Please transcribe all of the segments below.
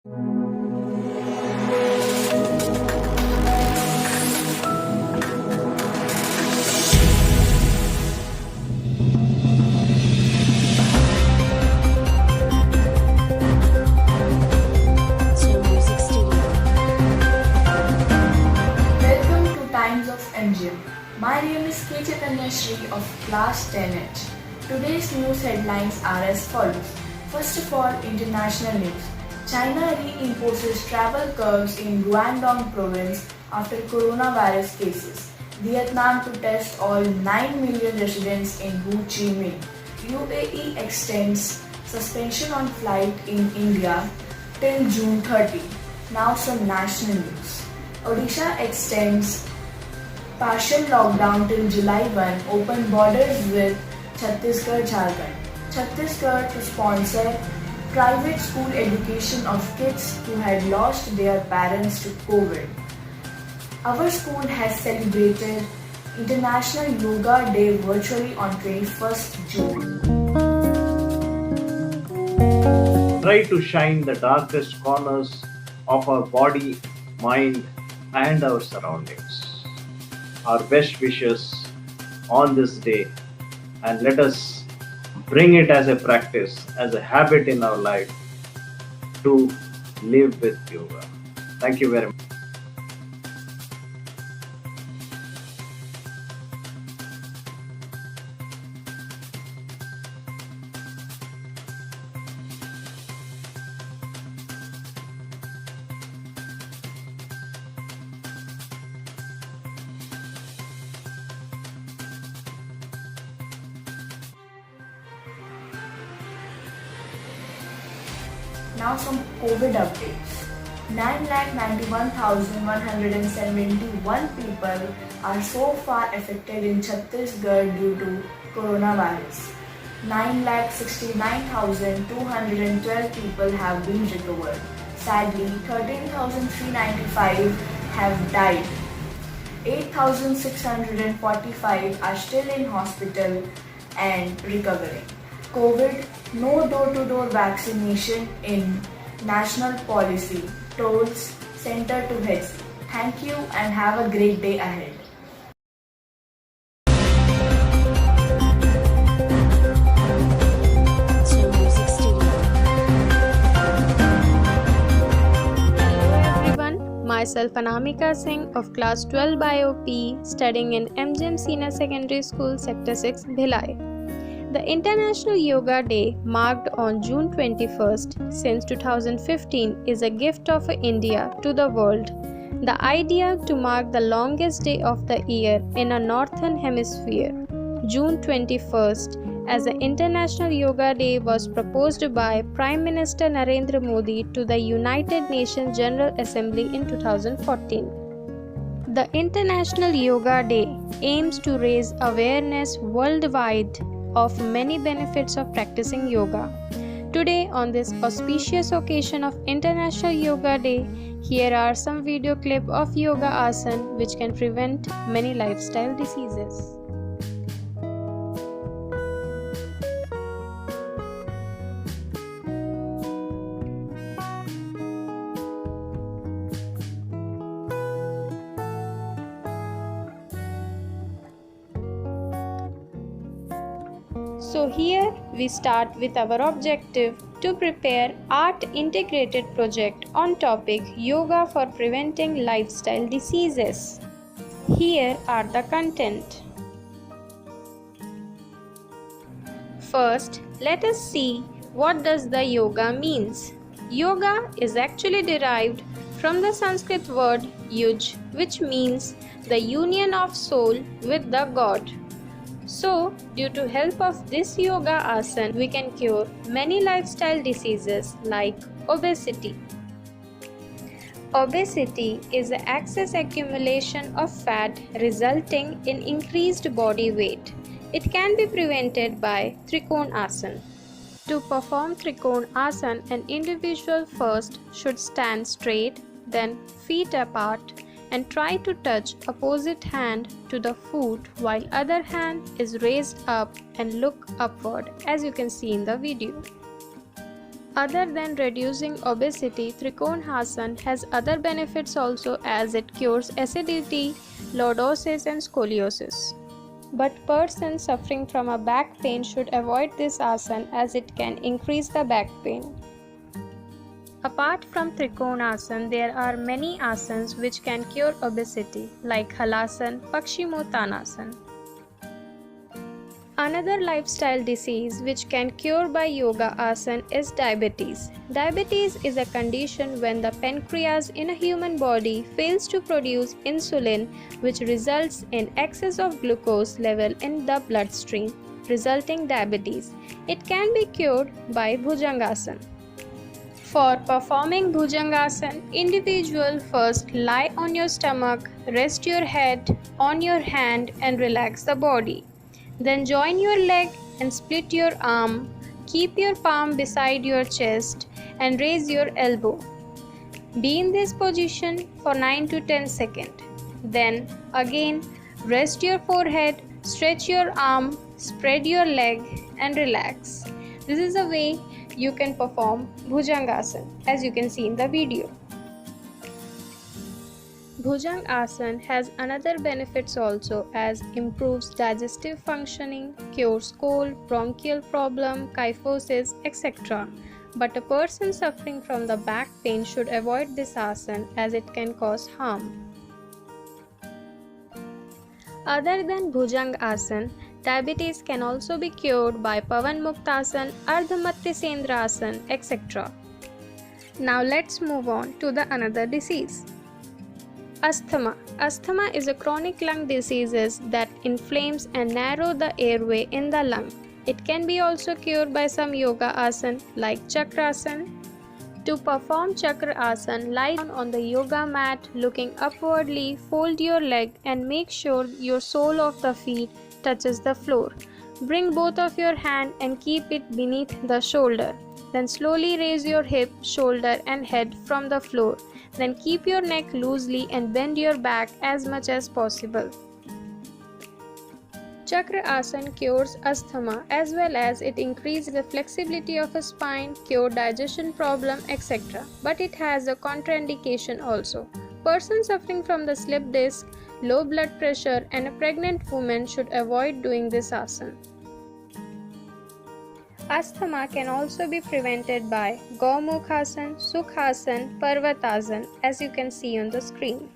Welcome to Times of MGM. My name is K. Chaitanya Shri of Class 10H. Today's news headlines are as follows. First of all, international news. China reimposes travel curbs in Guangdong province after coronavirus cases. Vietnam to test all 9 million residents in Ho Chi Minh. UAE extends suspension on flight in India till June 30. Now some national news. Odisha extends partial lockdown till July 1, open borders with Chhattisgarh, Jharkhand. Chhattisgarh to sponsor private school education of kids who had lost their parents to COVID. Our school has celebrated International Yoga Day virtually on 21st June. Try to shine the darkest corners of our body, mind, and our surroundings. Our best wishes on this day, and let us bring it as a practice, as a habit in our life to live with yoga. Thank you very much. Now some COVID updates. 9,91,171 people are so far affected in Chhattisgarh due to coronavirus. 9,69,212 people have been recovered. Sadly, 13,395 have died. 8,645 are still in hospital and recovering. COVID, no door-to-door vaccination in national policy, tolls center to heads. Thank you and have a great day ahead. Myself Anamika Singh of Class 12 Bio P studying in MGM Senior Secondary School Sector 6 Bhilai. The International Yoga Day marked on June 21st since 2015 is a gift of India to the world. The idea to mark the longest day of the year in a northern hemisphere, June 21st, as the International Yoga Day was proposed by Prime Minister Narendra Modi to the United Nations General Assembly in 2014. The International Yoga Day aims to raise awareness worldwide of many benefits of practicing yoga. Today, on this auspicious occasion of International Yoga Day, here are some video clip of yoga asana which can prevent many lifestyle diseases. So here we start with our objective to prepare art integrated project on topic yoga for preventing lifestyle diseases. Here are the content. First, let us see what does the yoga means. Yoga is actually derived from the Sanskrit word yuj, which means the union of soul with the God. So, due to help of this yoga asana, we can cure many lifestyle diseases like obesity. Obesity is the excess accumulation of fat resulting in increased body weight. It can be prevented by Trikona asana. To perform Trikona asana, an individual first should stand straight, then feet apart, and try to touch opposite hand to the foot while other hand is raised up and look upward, as you can see in the video. Other than reducing obesity, Trikonasana has other benefits also, as it cures acidity, lordosis and scoliosis. But persons suffering from a back pain should avoid this asana as it can increase the back pain. Apart from Trikonasana, there are many asanas which can cure obesity like Halasana, Pakshimottanasana. Another lifestyle disease which can cure by yoga asana is diabetes. Diabetes is a condition when the pancreas in a human body fails to produce insulin, which results in excess of glucose level in the bloodstream, resulting diabetes. It can be cured by Bhujangasana. For performing Bhujangasana, individual first lie on your stomach, rest your head on your hand and relax the body. Then join your leg and split your arm. Keep your palm beside your chest and raise your elbow. Be in this position for 9 to 10 seconds. Then again rest your forehead, stretch your arm, spread your leg and relax. This is a way you can perform Bhujangasana as you can see in the video. Bhujang Asana has another benefits also, as improves digestive functioning, cures cold, bronchial problem, kyphosis, etc. But a person suffering from the back pain should avoid this asana as it can cause harm. Other than Bhujang Asana, diabetes can also be cured by Pavan Muktasana, Ardha Matsyendrasana Asana, etc. Now let's move on to the another disease. Asthma. Asthma is a chronic lung disease that inflames and narrow the airway in the lung. It can be also cured by some yoga asana like Chakrasana. To perform Chakra Asana, lie down on the yoga mat looking upwardly, fold your leg and make sure your sole of the feet touches the floor. Bring both of your hands and keep it beneath the shoulder. Then slowly raise your hip, shoulder and head from the floor. Then keep your neck loosely and bend your back as much as possible. Chakra Asana cures asthma as well as it increases the flexibility of a spine, cure digestion problem, etc. But it has a contraindication also. Persons suffering from the slip disc, low blood pressure and a pregnant woman should avoid doing this asana. Asthma can also be prevented by Gaumukhasana, Sukhasana, Parvatasana as you can see on the screen.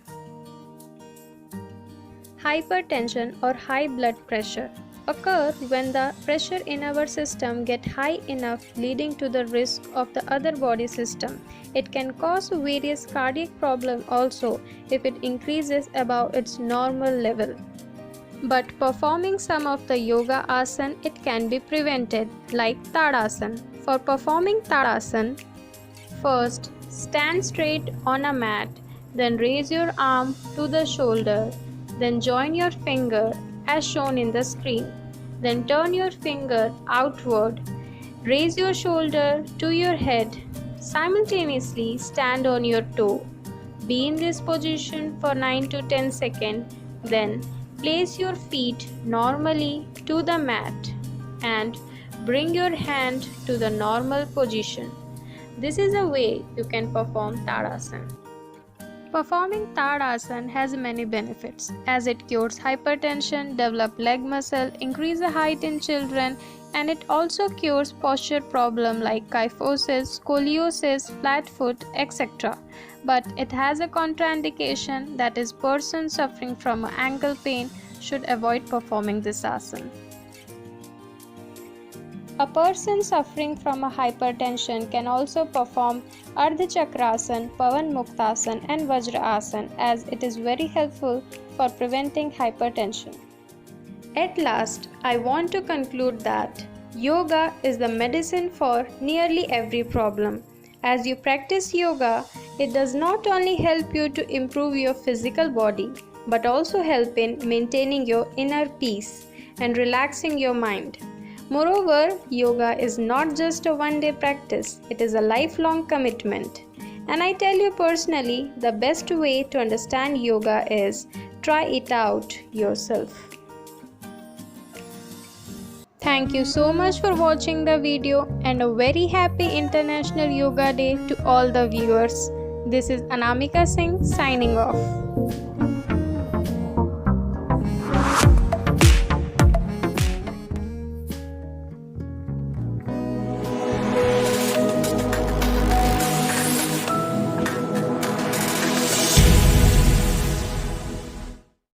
Hypertension or high blood pressure occur when the pressure in our system gets high enough, leading to the risk of the other body system. It can cause various cardiac problems also if it increases above its normal level. But performing some of the yoga asana, it can be prevented, like Tadasana. For performing Tadasana, first stand straight on a mat, then raise your arm to the shoulder, then join your finger as shown in the screen. Then turn your finger outward, raise your shoulder to your head, simultaneously stand on your toe. Be in this position for 9 to 10 seconds, then place your feet normally to the mat and bring your hand to the normal position. This is a way you can perform Tadasana. Performing Tadasana has many benefits, as it cures hypertension, develop leg muscle, increase the height in children, and it also cures posture problem like kyphosis, scoliosis, flat foot, etc. But it has a contraindication, that is, persons suffering from ankle pain should avoid performing this asana. A person suffering from a hypertension can also perform Ardha Chakrasana, Pavan Muktasana and Vajra Asana, as it is very helpful for preventing hypertension. At last, I want to conclude that yoga is the medicine for nearly every problem. As you practice yoga, it does not only help you to improve your physical body, but also help in maintaining your inner peace and relaxing your mind. Moreover, yoga is not just a one-day practice, it is a lifelong commitment. And I tell you personally, the best way to understand yoga is try it out yourself. Thank you so much for watching the video and a very happy International Yoga Day to all the viewers. This is Anamika Singh signing off.